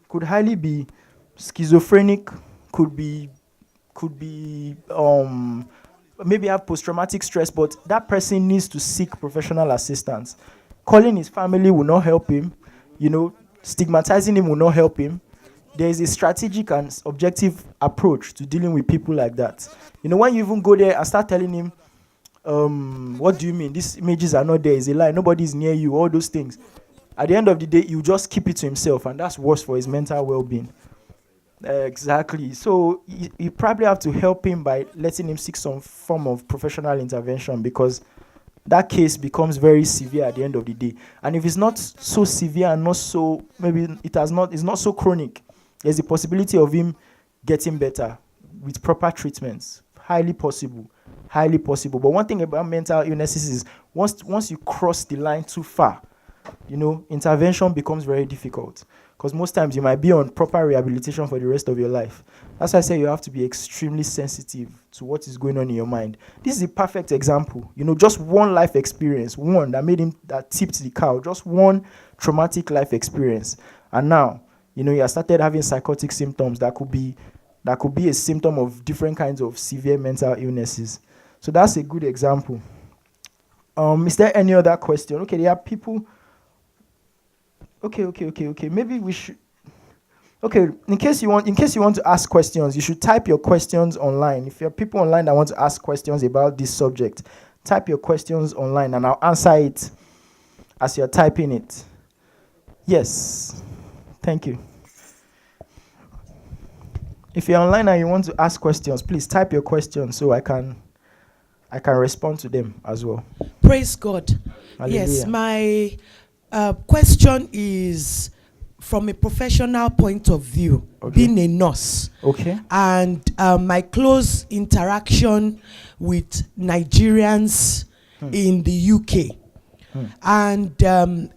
could highly be schizophrenic, could be maybe have post-traumatic stress, but that person needs to seek professional assistance. Calling his family will not help him. Stigmatizing him will not help him. There is a strategic and objective approach to dealing with people like that. When you even go there and start telling him, what do you mean? These images are not there. It's a lie. Nobody is near you. All those things. At the end of the day, you just keep it to himself, and that's worse for his mental well-being. Exactly. So you probably have to help him by letting him seek some form of professional intervention, because that case becomes very severe at the end of the day. And if it's not so severe and not so, maybe it's not so chronic, there's a possibility of him getting better with proper treatments. Highly possible. But one thing about mental illnesses is once you cross the line too far, intervention becomes very difficult. Because most times you might be on proper rehabilitation for the rest of your life. That's why I say you have to be extremely sensitive to what is going on in your mind. This is a perfect example. Just one life experience, one that tipped the cow, just one traumatic life experience. And now, you have started having psychotic symptoms that could be a symptom of different kinds of severe mental illnesses. So that's a good example. Is there any other question? Okay, there are people. Okay. Maybe we should. Okay, in case you want to ask questions, you should type your questions online. If there are people online that want to ask questions about this subject, type your questions online, and I'll answer it as you're typing it. Yes, thank you. If you're online and you want to ask questions, please type your questions so I can respond to them as well. Praise God. Hallelujah. Yes, my question is from a professional point of view, being a nurse. Okay. And my close interaction with Nigerians in the UK. And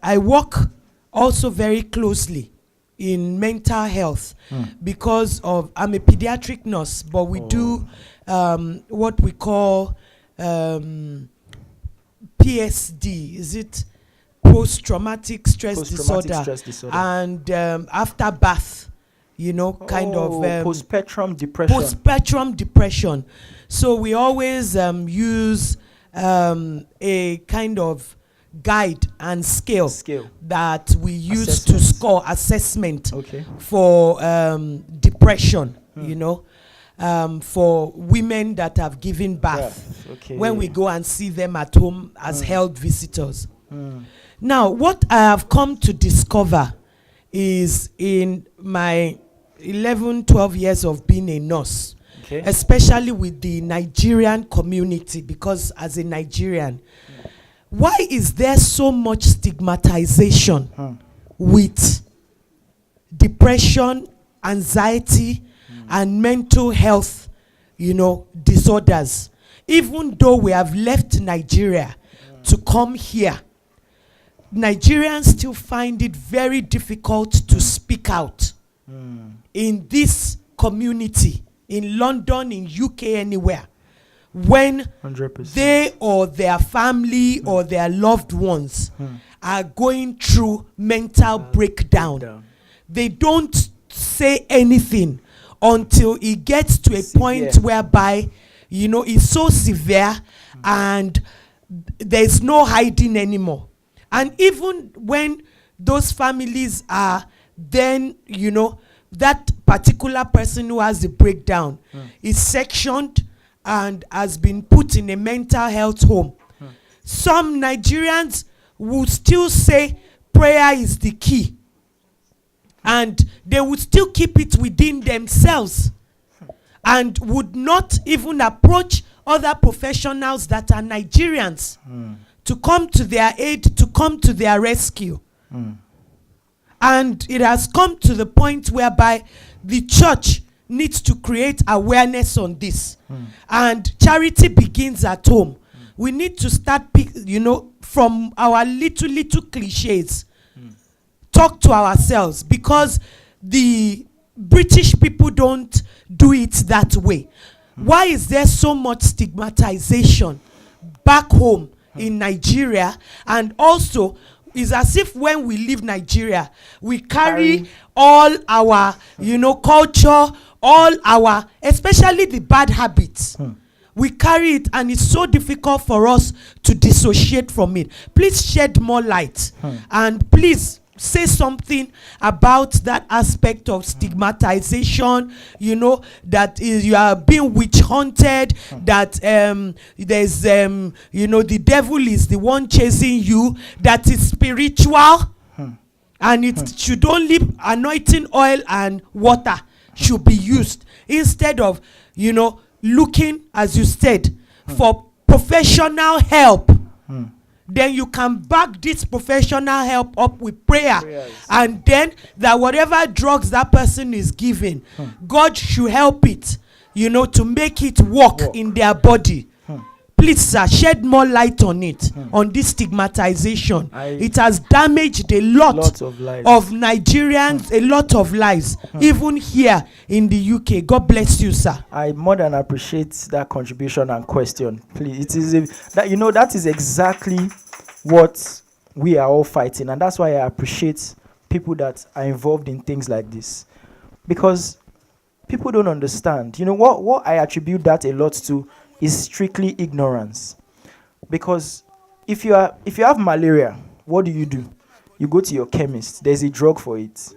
I work also very closely in mental health because I'm a pediatric nurse, but we do what we call PSD. Is it post-traumatic stress disorder? And after birth, kind of postpartum depression. So we always use a kind of guide and scale that we use to score assessment for depression, for women that have given birth, when we go and see them at home as health visitors. Now, what I have come to discover is in my 11, 12 years of being a nurse, especially with the Nigerian community, because as a Nigerian, why is there so much stigmatization with depression, anxiety, and mental health, disorders? Even though we have left Nigeria to come here, Nigerians still find it very difficult to speak out in this community, in London, in UK, anywhere, when 100%. They or their family or their loved ones are going through mental breakdown. They don't say anything until it gets to a point whereby, it's so severe and there's no hiding anymore. And even when those families are then, that particular person who has the breakdown is sectioned and has been put in a mental health home. Some Nigerians will still say prayer is the key. And they would still keep it within themselves and would not even approach other professionals that are Nigerians to come to their aid, to come to their rescue. And it has come to the point whereby the church needs to create awareness on this. And charity begins at home. We need to start, from our little cliches, talk to ourselves, because the British people don't do it that way. Why is there so much stigmatization back home in Nigeria? And also, it's as if when we leave Nigeria, we carry all our, culture, all our, especially the bad habits. We carry it, and it's so difficult for us to dissociate from it. Please shed more light, and please say something about that aspect of stigmatization, that is, you are being witch hunted, that there's the devil is the one chasing you, that is spiritual, and it should only anointing oil and water should be used, instead of looking, as you said, for professional help. Then you can back this professional help up with prayers. And then that whatever drugs that person is giving, God should help it, to make it work in their body. Please, sir, shed more light on it, on this stigmatization. It has damaged a lot of Nigerians, a lot of lives, even here in the UK. God bless you, sir. I more than appreciate that contribution and question. Please, it is that is exactly what we are all fighting, and that's why I appreciate people that are involved in things like this, because people don't understand. What I attribute that a lot to is strictly ignorance. Because if you have malaria, what do? You go to your chemist. There's a drug for it.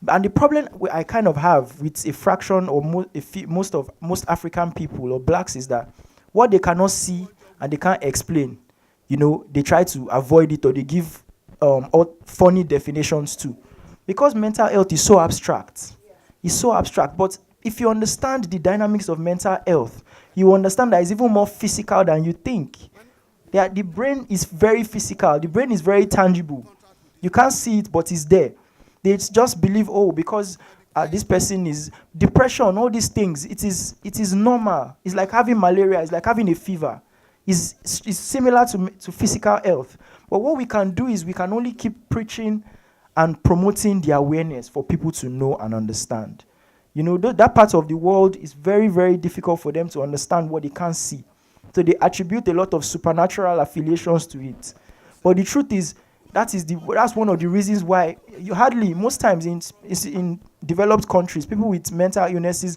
And the problem I kind of have with a fraction or most African people or blacks is that what they cannot see and they can't explain, they try to avoid it, or they give funny definitions too. Because mental health is so abstract. It's so abstract. But if you understand the dynamics of mental health, you understand that it's even more physical than you think. The brain is very physical. The brain is very tangible. You can't see it, but it's there. They just believe, because this person is depression, all these things. It is normal. It's like having malaria. It's like having a fever. It's similar to physical health. But what we can do is we can only keep preaching and promoting the awareness for people to know and understand. That part of the world is very, very difficult for them to understand what they can't see. So they attribute a lot of supernatural affiliations to it. But the truth is, that's one of the reasons why most times in developed countries, people with mental illnesses,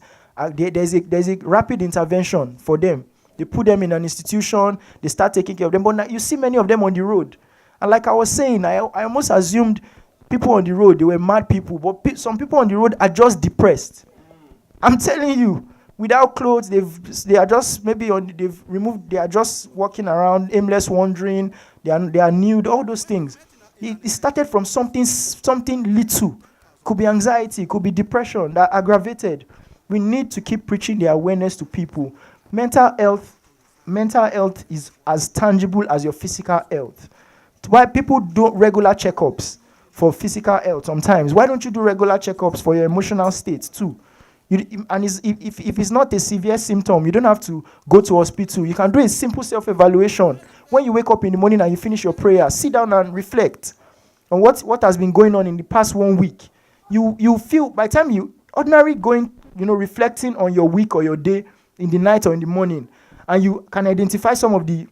there's a rapid intervention for them. They put them in an institution, they start taking care of them. But now you see many of them on the road. And like I was saying, I almost assumed people on the road, they were mad people, but some people on the road are just depressed. I'm telling you, without clothes, they are just they've removed, they are just walking around, aimless wandering, they are nude, all those things. It started from something little. Could be anxiety, could be depression that aggravated. We need to keep preaching the awareness to people. Mental health is as tangible as your physical health. Why people do regular checkups for physical health sometimes. Why don't you do regular checkups for your emotional state too? If it's not a severe symptom, you don't have to go to hospital. You can do a simple self-evaluation. When you wake up in the morning and you finish your prayer, sit down and reflect on what has been going on in the past 1 week. You feel, by the time you ordinarily going, reflecting on your week or your day in the night or in the morning, and you can identify some of the,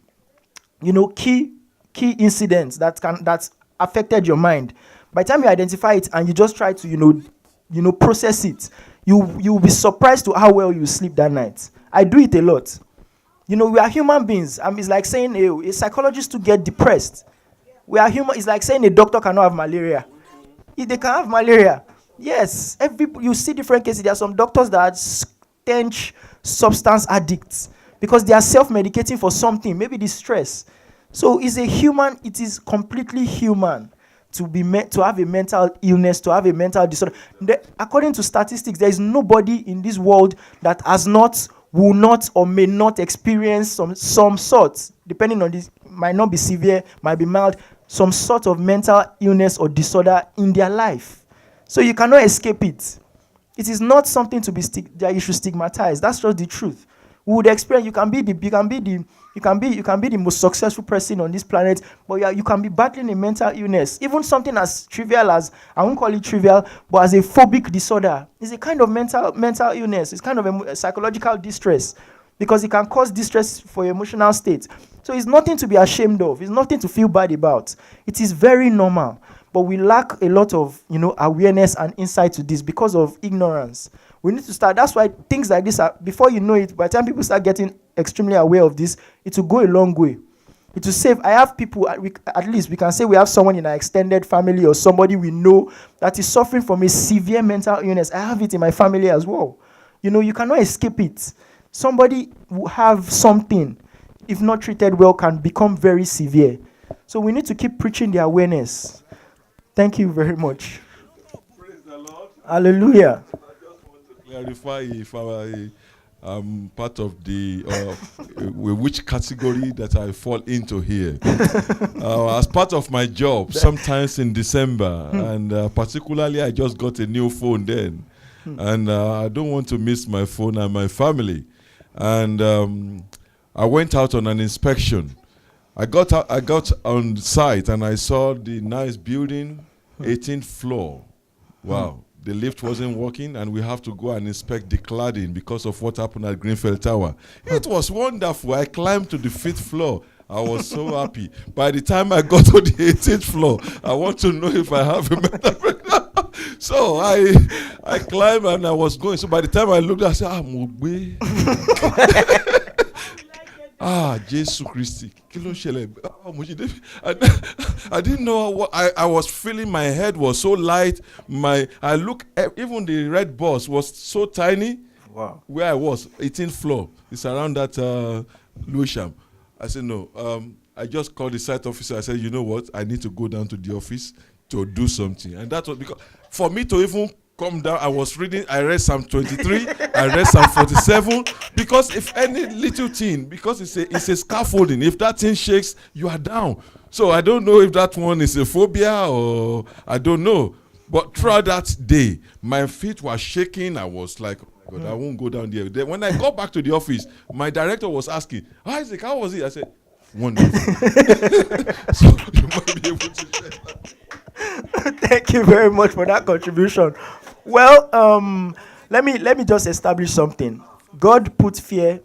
key incidents that's affected your mind. By the time you identify it and you just try to, process it, you'll be surprised to how well you sleep that night. I do it a lot. We are human beings. It's like saying a psychologist to get depressed. We are human. It's like saying a doctor cannot have malaria. They can have malaria. Yes. You see different cases. There are some doctors that are stench substance addicts because they are self-medicating for something, maybe the stress. So it is completely human to have a mental illness, to have a mental disorder. According to statistics, there is nobody in this world that will not or may not experience some sort, depending on this, might not be severe, might be mild, some sort of mental illness or disorder in their life. So you cannot escape it. It is not something that you should stigmatize. That's just the truth. We would experience. You can be the most successful person on this planet, but you can be battling a mental illness. Even something as trivial as, I won't call it trivial, but as a phobic disorder, is a kind of mental illness. It's kind of a psychological distress, because it can cause distress for your emotional state. So it's nothing to be ashamed of. It's nothing to feel bad about. It is very normal. But we lack a lot of, awareness and insight to this because of ignorance. We need to start. That's why things like this are, before you know it, by the time people start getting extremely aware of this, it will go a long way. It will save. I have people, at least we can say we have someone in our extended family or somebody we know that is suffering from a severe mental illness. I have it in my family as well. You cannot escape it. Somebody who have something, if not treated well, can become very severe. So we need to keep preaching the awareness. Thank you very much. Praise the Lord. Hallelujah. I just want to clarify if I'm part of the which category that I fall into here. As part of my job, sometimes in December, and particularly I just got a new phone then, and I don't want to miss my phone and my family. And I went out on an inspection. I got on site and I saw the nice building, 18th floor. Wow. The lift wasn't working and we have to go and inspect the cladding because of what happened at Greenfield Tower. It was wonderful. I climbed to the 5th floor. I was so happy. By the time I got to the 18th floor, I want to know if I have a mental breakdown. So I climbed and I was going. So by the time I looked, I said, Mogbe. Jesus Christ. I didn't know what I was feeling. My head was so light. Even the red bus was so tiny. Wow. Where I was, 18th floor. It's around that Lewisham. I said, no. I just called the site officer. I said, you know what? I need to go down to the office to do something. And that was because for me to even come down, I read Psalm 23, I read Psalm 47, because if any little thing, because it's a scaffolding, if that thing shakes, you are down. So I don't know if that one is a phobia or I don't know. But throughout that day, my feet were shaking. I was like, oh my God, I won't go down there. Then when I got back to the office, my director was asking, Isaac, how was it? I said, wonderful. So you might be able to share that. Thank you very much for that contribution. Well, let me just establish something. God put fear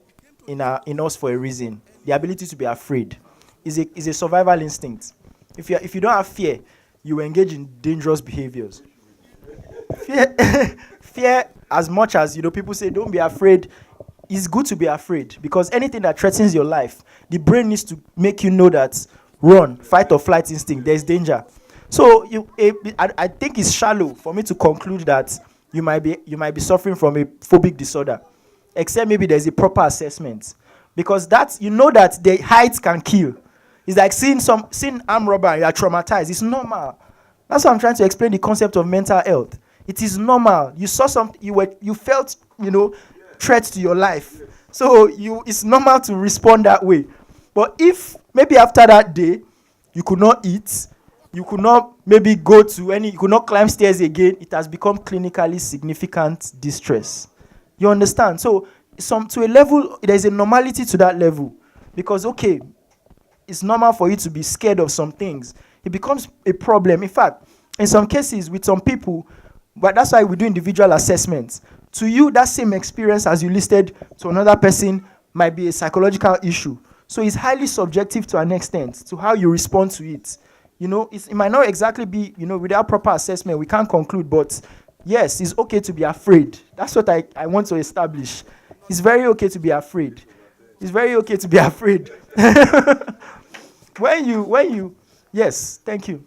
in us for a reason. The ability to be afraid is a survival instinct. If you don't have fear, you engage in dangerous behaviors. Fear, as much as people say don't be afraid, it's good to be afraid, because anything that threatens your life, the brain needs to make you know that run, fight or flight instinct, there's danger. So I think it's shallow for me to conclude that you might be suffering from a phobic disorder, except maybe there's a proper assessment, because that that the height can kill. It's like seeing armed robber and you are traumatized. It's normal. That's why I'm trying to explain the concept of mental health. It is normal. You saw something, you felt threat to your life, so it's normal to respond that way. But if maybe after that day you could not eat, you could not maybe you could not climb stairs again, it has become clinically significant distress. You understand? So to a level, there's a normality to that level, because okay, it's normal for you to be scared of some things. It becomes a problem. In fact, in some cases with some people, but that's why we do individual assessments. To you, that same experience as you listed to another person might be a psychological issue. So it's highly subjective to an extent to how you respond to it. It might not exactly be, without proper assessment, we can't conclude, but yes, it's okay to be afraid. That's what I want to establish. It's very okay to be afraid. It's very okay to be afraid. When you, yes, thank you.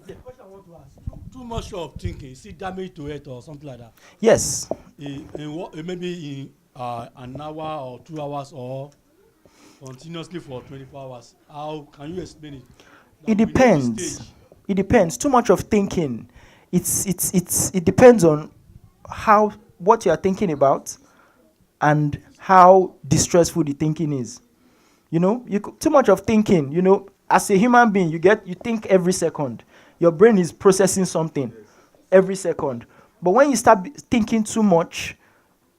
The question I want to ask, too much of thinking, is it damage to it or something like that? Yes. Maybe in an hour or 2 hours or continuously for 24 hours. How can you explain it? It depends. It depends. Too much of thinking. It depends on what you are thinking about and how distressful the thinking is. Too much of thinking, as a human being, you think every second. Your brain is processing something every second. But when you start thinking too much,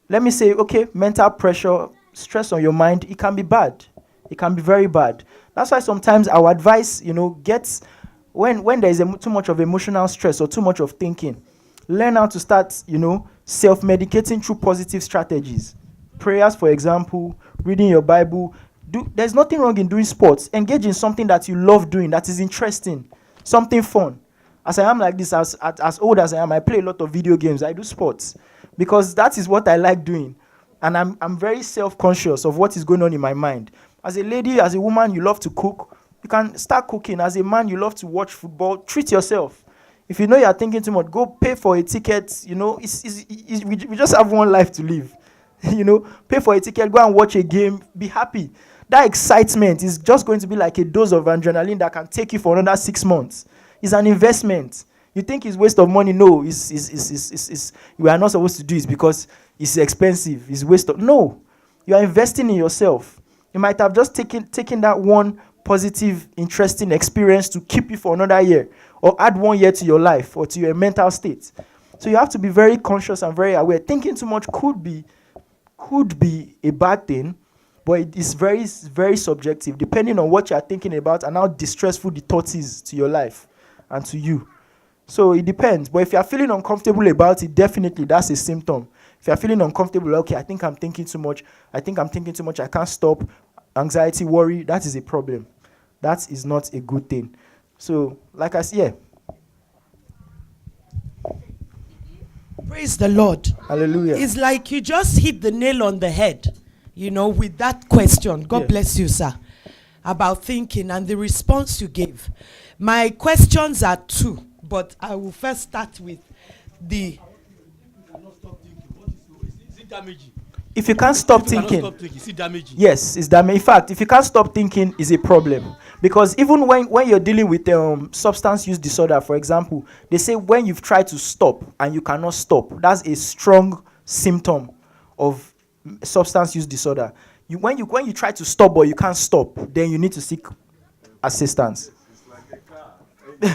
let me say, okay, mental pressure, stress on your mind, it can be bad. It can be very bad. That's why sometimes our advice, gets when there is too much of emotional stress or too much of thinking, learn how to start, self-medicating through positive strategies. prayers, for example, reading your Bible. There's nothing wrong in doing sports. Engage in something that you love doing, that is interesting, something fun. As I am like this, as old as I am, I play a lot of video games. I do sports because that is what I like doing. And I'm very self-conscious of what is going on in my mind. As a lady, as a woman, you love to cook. You can start cooking. As a man, you love to watch football. Treat yourself. If you know you are thinking too much, go pay for a ticket. You know, we just have one life to live. You know, pay for a ticket, go and watch a game, be happy. That excitement is just going to be like a dose of adrenaline that can take you for another 6 months. It's an investment. You think it's waste of money? No, we are not supposed to do it because it's expensive. It's waste of... No, you are investing in yourself. You might have just taken that one positive, interesting experience to keep you for another year or add 1 year to your life or to your mental state. So you have to be very conscious and very aware. Thinking too much could be a bad thing, but it is very, very subjective depending on what you are thinking about and how distressful the thought is to your life and to you. So it depends. But if you are feeling uncomfortable about it, definitely that's a symptom. If you are feeling uncomfortable, okay, I think I'm thinking too much. I can't stop. Anxiety, worry, that is a problem. That is not a good thing. So, like I said, yeah. Praise the Lord. Hallelujah. It's like you just hit the nail on the head, you know, with that question. God bless you, sir, about thinking and the response you gave. My questions are 2, but I will first start with the... Is it damaging? If you can't stop thinking, is it damaging? Yes, it's damaging. In fact, if you can't stop thinking, it's a problem. Because even when you're dealing with substance use disorder, for example, they say when you've tried to stop and you cannot stop, that's a strong symptom of substance use disorder. When you try to stop but you can't stop, then you need to seek assistance. It's like a car. A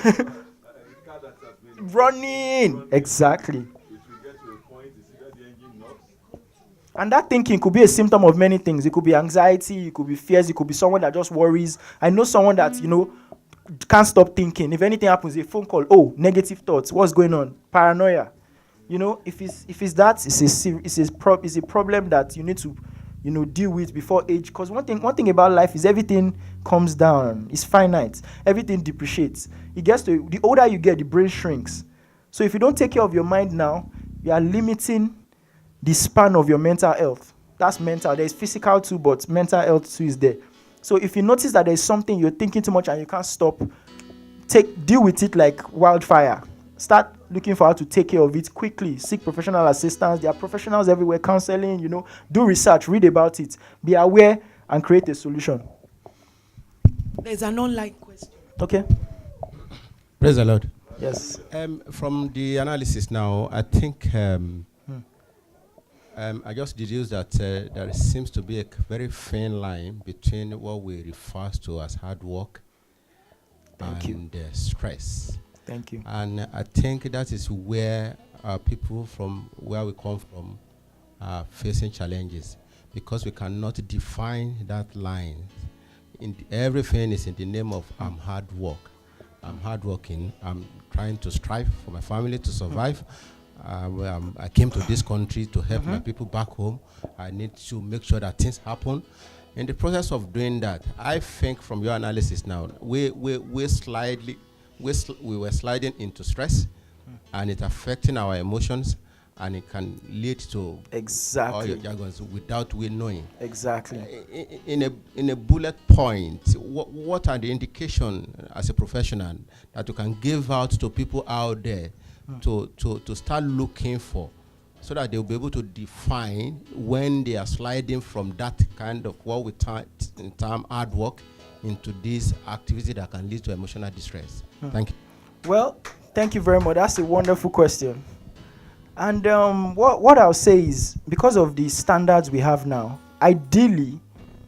car that has been Running. Exactly. It will get to a point, you see that the engine knocks. And that thinking could be a symptom of many things. It could be anxiety, it could be fears, it could be someone that just worries. I know someone that, can't stop thinking. If anything happens, a phone call, oh, negative thoughts, what's going on? Paranoia. If it's that, it's a problem that you need to, deal with before age. Because one thing about life is everything comes down. It's finite. Everything depreciates. The older you get, the brain shrinks. So if you don't take care of your mind now, you are limiting the span of your mental health. That's mental. There's physical too, but mental health too is there. So if you notice that there's something you're thinking too much and you can't stop, deal with it like wildfire. Start looking for how to take care of it quickly. Seek professional assistance. There are professionals everywhere, counseling, do research, read about it, be aware, and create a solution. There's an online question. Okay. Praise the Lord. Yes. From the analysis now, I think I just deduced that there seems to be a very thin line between what we refer to as hard work and stress. Thank you. And I think that is where people from where we come from are facing challenges, because we cannot define that line. Everything is in the name of I'm hard work. I'm hardworking. I'm trying to strive for my family to survive. I came to this country to help my people back home. I need to make sure that things happen. In the process of doing that, I think from your analysis now, we were sliding into stress, and it's affecting our emotions, and it can lead to all your jargons without we knowing. Exactly. In a bullet point, what are the indications as a professional that you can give out to people out there to start looking for, so that they'll be able to define when they are sliding from that kind of what we term hard work into this activity that can lead to emotional distress? Thank you. Well, thank you very much. That's a wonderful question. And what I'll say is, because of the standards we have now, ideally,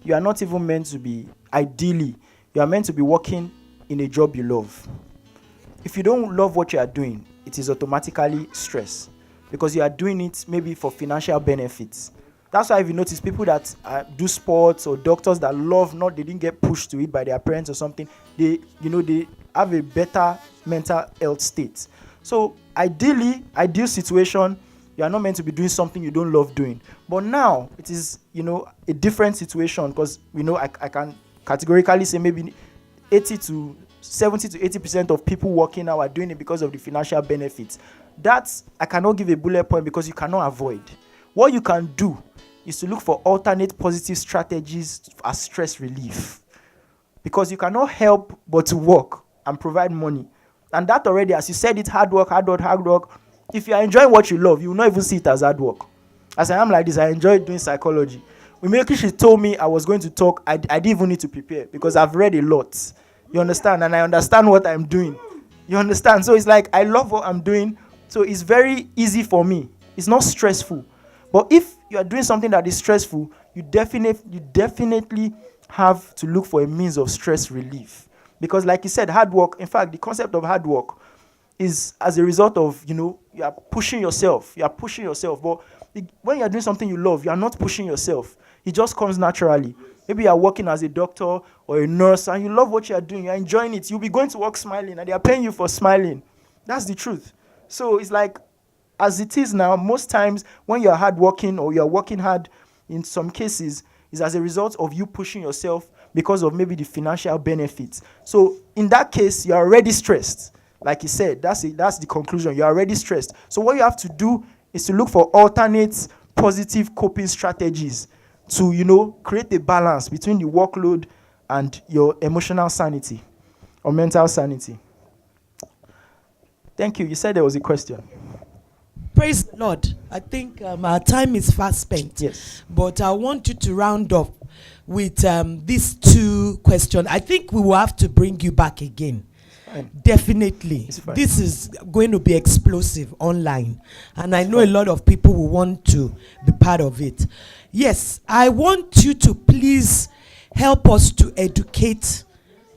you are not even meant to be, you are meant to be working in a job you love. If you don't love what you are doing, it is automatically stress, because you are doing it maybe for financial benefits. That's why if you notice people that do sports, or doctors that they didn't get pushed to it by their parents or something, they have a better mental health state. So ideal situation, You are not meant to be doing something you don't love doing. But now it is, a different situation, because I can categorically say maybe 70 to 80% of people working now are doing it because of the financial benefits. That I cannot give a bullet point, because you cannot avoid. What you can do is to look for alternate positive strategies as stress relief, because you cannot help but to work and provide money. And that already, as you said, it's hard work. If you are enjoying what you love, you will not even see it as hard work. As I am like this, I enjoy doing psychology. When she told me I was going to talk, I didn't even need to prepare, because I've read a lot. You understand? And I understand what I'm doing. You understand? So it's like, I love what I'm doing. So it's very easy for me. It's not stressful. But if you are doing something that is stressful, you definitely have to look for a means of stress relief. Because like you said, hard work, in fact, the concept of hard work is as a result of, you are pushing yourself. But when you're doing something you love, you are not pushing yourself. It just comes naturally. Maybe you are working as a doctor or a nurse and you love what you are doing. You're enjoying it. You'll be going to work smiling and they are paying you for smiling. That's the truth. So it's like, as it is now, most times when you're hardworking or you're working hard, in some cases, is as a result of you pushing yourself because of maybe the financial benefits. So in that case, you're already stressed. Like you said, that's the conclusion. You're already stressed. So what you have to do is to look for alternate positive coping strategies to, create a balance between the workload and your emotional sanity or mental sanity. Thank you. You said there was a question. Praise the Lord. I think our time is fast spent. Yes. But I want you to round up with these two questions. I think we will have to bring you back again. Fine. Definitely. This is going to be explosive online. And I know a lot of people will want to be part of it. Yes, I want you to please help us to educate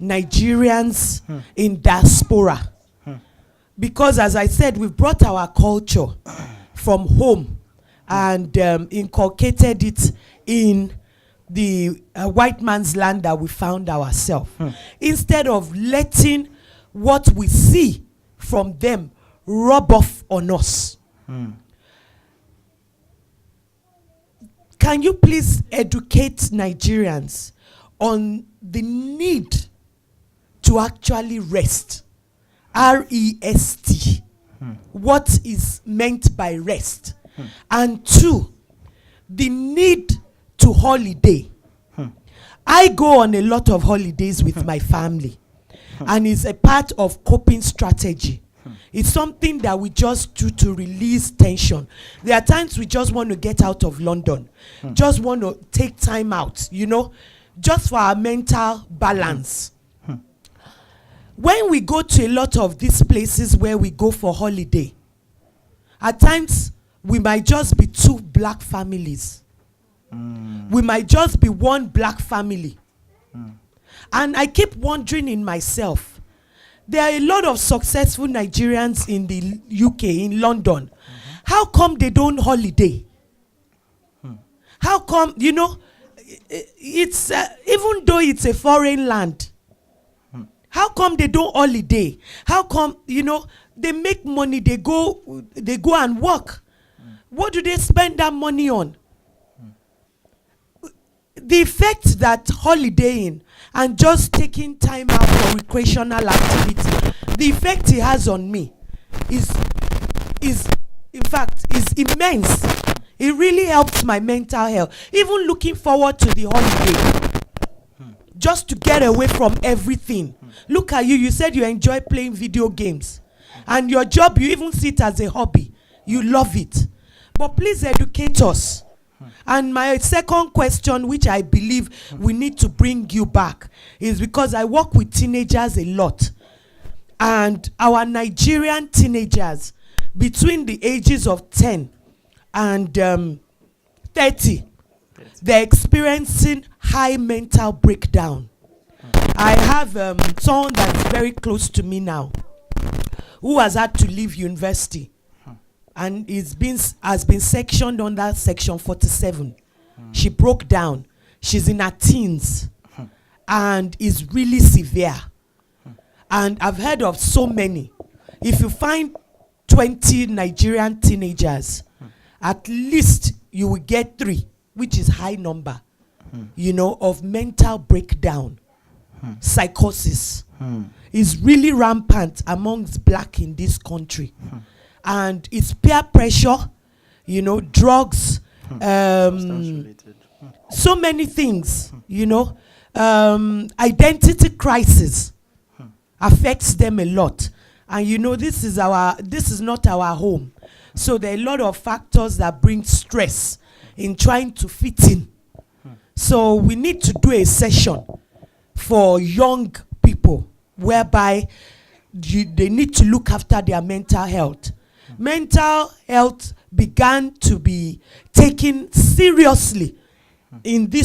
Nigerians in diaspora. Because as I said, we've brought our culture from home and inculcated it in the white man's land that we found ourselves. Instead of letting what we see from them rub off on us. Can you please educate Nigerians on the need to actually rest? R-E-S-T. What is meant by rest? And 2, the need to holiday. I go on a lot of holidays with my family, and it's a part of coping strategy. It's something that we just do to release tension. There are times we just want to get out of London, just want to take time out, just for our mental balance. When we go to a lot of these places where we go for holiday, at times we might just be 2 black families. We might just be 1 black family. And I keep wondering in myself, there are a lot of successful Nigerians in the UK, in London. How come they don't holiday? How come, it's even though it's a foreign land, how come they don't holiday? How come, they make money, they go and work? What do they spend that money on? The effect that holidaying and just taking time out for recreational activity, the effect it has on me is in fact immense. It really helps my mental health. Even looking forward to the holiday, just to get away from everything. Look at you. You said you enjoy playing video games. And your job, you even see it as a hobby. You love it. But please educate us. And my second question, which I believe we need to bring you back, is because I work with teenagers a lot. And our Nigerian teenagers, between the ages of 10 and 30, they're experiencing high mental breakdown. I have someone that's very close to me now who has had to leave university and has been sectioned under section 47. She broke down. She's in her teens and is really severe. And I've heard of so many. If you find 20 Nigerian teenagers at least you will get 3, which is high number, you know, of mental breakdown, psychosis. Is really rampant amongst black in this country. And it's peer pressure, you know, drugs, so many things, you know, identity crisis affects them a lot. And you know, this is not our home. So there are a lot of factors that bring stress in trying to fit in. So we need to do a session for young people whereby they need to look after their mental health. Mental health began to be taken seriously in this